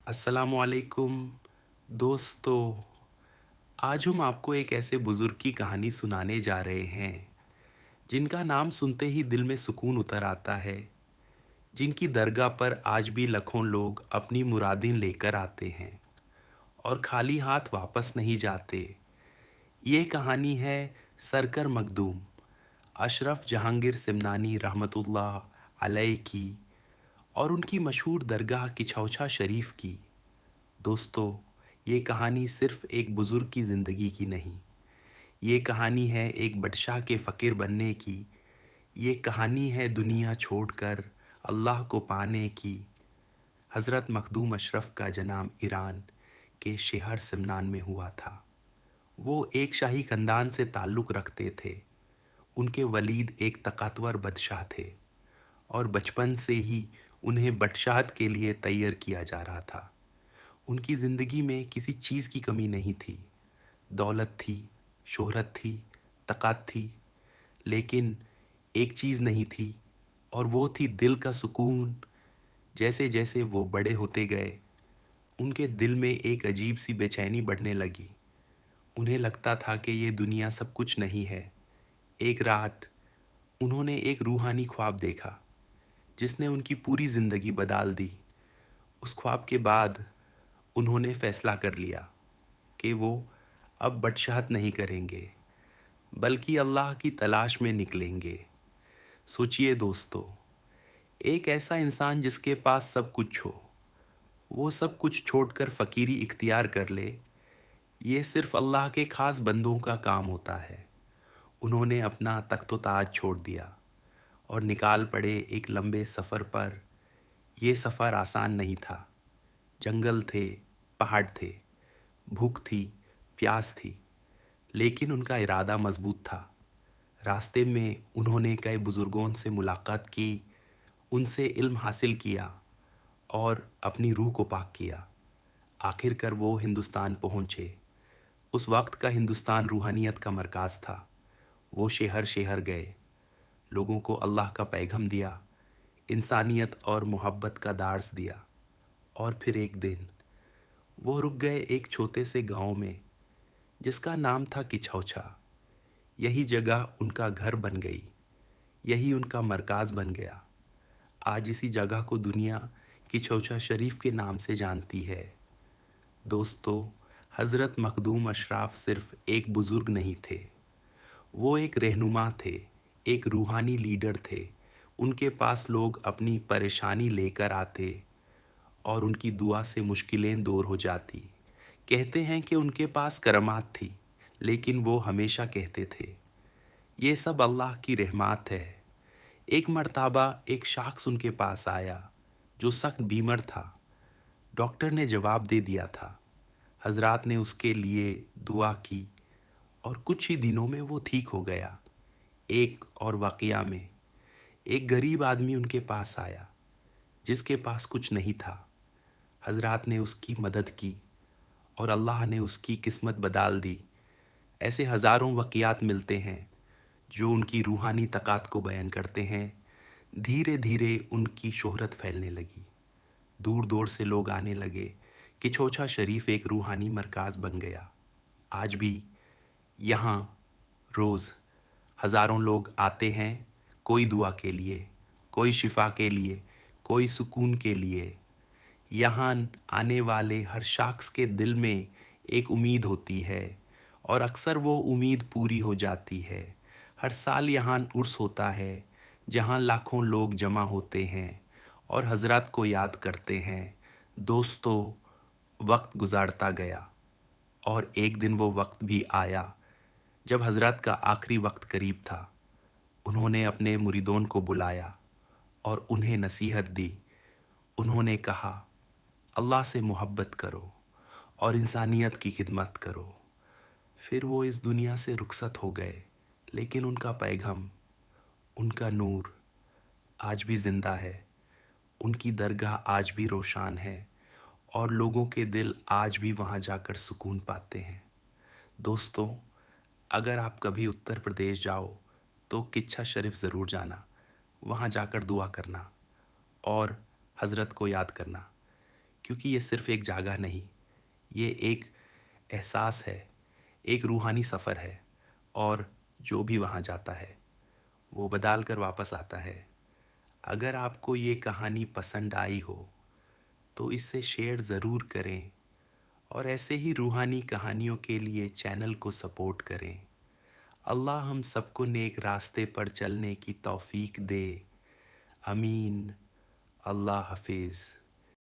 अस्सलामुअलैकुम दोस्तों। आज हम आपको एक ऐसे बुज़ुर्ग की कहानी सुनाने जा रहे हैं जिनका नाम सुनते ही दिल में सुकून उतर आता है, जिनकी दरगाह पर आज भी लाखों लोग अपनी मुरादें लेकर आते हैं और खाली हाथ वापस नहीं जाते। ये कहानी है सरकर मखदूम अशरफ जहांगीर सिमनानी रहमतुल्लाह अलैह की और उनकी मशहूर दरगाह किछौछा शरीफ की। दोस्तों, ये कहानी सिर्फ एक बुज़ुर्ग की ज़िंदगी की नहीं, ये कहानी है एक बादशाह के फ़कीर बनने की। ये कहानी है दुनिया छोड़कर अल्लाह को पाने की। हज़रत मखदूम अशरफ का जन्म ईरान के शहर सिमनान में हुआ था। वो एक शाही ख़ानदान से ताल्लुक़ रखते थे। उनके वलीद एक ताकतवर बादशाह थे और बचपन से ही उन्हें बादशाहत के लिए तैयार किया जा रहा था। उनकी ज़िंदगी में किसी चीज़ की कमी नहीं थी। दौलत थी, शोहरत थी, ताकत थी, लेकिन एक चीज़ नहीं थी और वो थी दिल का सुकून। जैसे-जैसे वो बड़े होते गए, उनके दिल में एक अजीब-सी बेचैनी बढ़ने लगी। उन्हें लगता था कि ये दुनिया सब कुछ नहीं है। एक रात उन्होंने एक रूहानी ख्वाब देखा, जिसने उनकी पूरी ज़िंदगी बदल दी। उस ख्वाब के बाद उन्होंने फ़ैसला कर लिया कि वो अब बादशाहत नहीं करेंगे, बल्कि अल्लाह की तलाश में निकलेंगे। सोचिए दोस्तों, एक ऐसा इंसान जिसके पास सब कुछ हो, वो सब कुछ छोड़कर फ़कीरी इख्तियार कर ले, ये सिर्फ़ अल्लाह के ख़ास बंदों का काम होता है। उन्होंने अपना तख्त-ओ-ताज छोड़ दिया और निकाल पड़े एक लंबे सफ़र पर। ये सफ़र आसान नहीं था। जंगल थे, पहाड़ थे, भूख थी, प्यास थी, लेकिन उनका इरादा मज़बूत था। रास्ते में उन्होंने कई बुज़ुर्गों से मुलाकात की, उनसे इल्म हासिल किया और अपनी रूह को पाक किया। आखिरकार वो हिंदुस्तान पहुँचे। उस वक्त का हिंदुस्तान रूहानियत का मरकज़ था। वो शहर-शहर गए, लोगों को अल्लाह का पैग़ाम दिया, इंसानियत और मोहब्बत का दर्स दिया। और फिर एक दिन वो रुक गए एक छोटे से गाँव में, जिसका नाम था किछौछा। यही जगह उनका घर बन गई, यही उनका मरकज़ बन गया। आज इसी जगह को दुनिया किछौछा शरीफ के नाम से जानती है। दोस्तों, हज़रत मखदूम अशरफ सिर्फ़ एक बुज़ुर्ग नहीं थे, वो एक रहनुमा थे, एक रूहानी लीडर थे। उनके पास लोग अपनी परेशानी लेकर आते और उनकी दुआ से मुश्किलें दूर हो जाती। कहते हैं कि उनके पास करामात थी, लेकिन वो हमेशा कहते थे, ये सब अल्लाह की रहमत है। एक मर्तबा एक शख्स उनके पास आया, जो सख्त बीमार था। डॉक्टर ने जवाब दे दिया था। हज़रत ने उसके लिए दुआ की और कुछ ही दिनों में वो ठीक हो गया। एक और वाक़या में एक गरीब आदमी उनके पास आया, जिसके पास कुछ नहीं था। हज़रत ने उसकी मदद की और अल्लाह ने उसकी किस्मत बदल दी। ऐसे हज़ारों वाक़यात मिलते हैं, जो उनकी रूहानी ताकत को बयान करते हैं। धीरे-धीरे उनकी शोहरत फैलने लगी। दूर-दूर से लोग आने लगे। किछौछा शरीफ एक रूहानी मरकज़ बन गया। आज भी यहाँ रोज़ हज़ारों लोग आते हैं, कोई दुआ के लिए, कोई शिफा के लिए, कोई सुकून के लिए। यहाँ आने वाले हर शख्स के दिल में एक उम्मीद होती है और अक्सर वो उम्मीद पूरी हो जाती है। हर साल यहाँ उर्स होता है, जहाँ लाखों लोग जमा होते हैं और हज़रत को याद करते हैं। दोस्तों, वक्त गुज़रता गया और एक दिन वो वक्त भी आया जब हज़रत का आखिरी वक्त करीब था। उन्होंने अपने मुरीदों को बुलाया और उन्हें नसीहत दी। उन्होंने कहा, अल्लाह से मोहब्बत करो और इंसानियत की खिदमत करो। फिर वो इस दुनिया से रुखसत हो गए, लेकिन उनका पैगाम, उनका नूर आज भी ज़िंदा है। उनकी दरगाह आज भी रोशन है और लोगों के दिल आज भी वहाँ जाकर सुकून पाते हैं। दोस्तों, अगर आप कभी उत्तर प्रदेश जाओ, तो किच्छा शरीफ ज़रूर जाना। वहाँ जाकर दुआ करना और हज़रत को याद करना, کیونکہ یہ صرف ایک جگہ نہیں، یہ ایک احساس ہے، ایک روحانی سفر ہے، اور جو بھی وہاں جاتا ہے وہ بدال کر واپس آتا ہے۔ اگر آپ کو یہ کہانی پسند آئی ہو تو اس سے شیئر ضرور کریں، اور ایسے ہی روحانی کہانیوں کے لیے چینل کو سپورٹ کریں۔ اللہ ہم سب کو نیک راستے پر چلنے کی توفیق دے۔ امین۔ اللہ حافظ۔